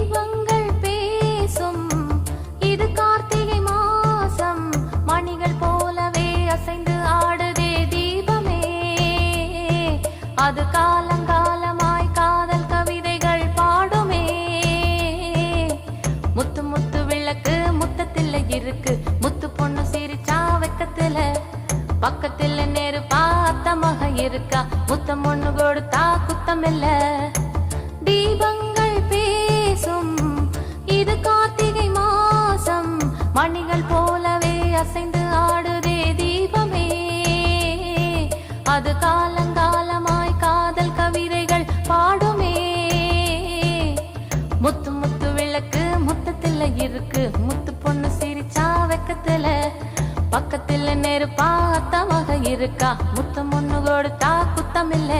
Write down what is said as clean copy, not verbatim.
தீபங்கள் பேசும் இது கார்த்திகை மாசம் மணிகள் போலவே அசைந்து ஆடுதே தீபமே அது காலங்காலமாய் காதல் கவிதைகள் பாடுமே முத்து முத்து விளக்கு முத்தத்தில் இருக்கு முத்து பொண்ணு சிரிச்சா வெக்கத்துல பக்கத்துல நேரு பார்த்த மக இருக்கா முத்தம் ஒண்ணு கொடுத்தா குத்தம் இல்ல தீபங்கள் பேசும் இது கார்த்திகை மாசம் மணிகள் போலவே அசைந்து ஆடுதே தீபமே அது காலங்காலமாய் காதல் கவிதைகள் பாடுமே முத்து முத்து விளக்கு முத்தத்துல இருக்கு முத்து பொண்ணு சிரிச்சா வெக்கத்துல பக்கத்துல நெருப்பா அத்தமாக இருக்கா முத்தம் ஒண்ணு கொடுத்தா குத்தம் இல்ல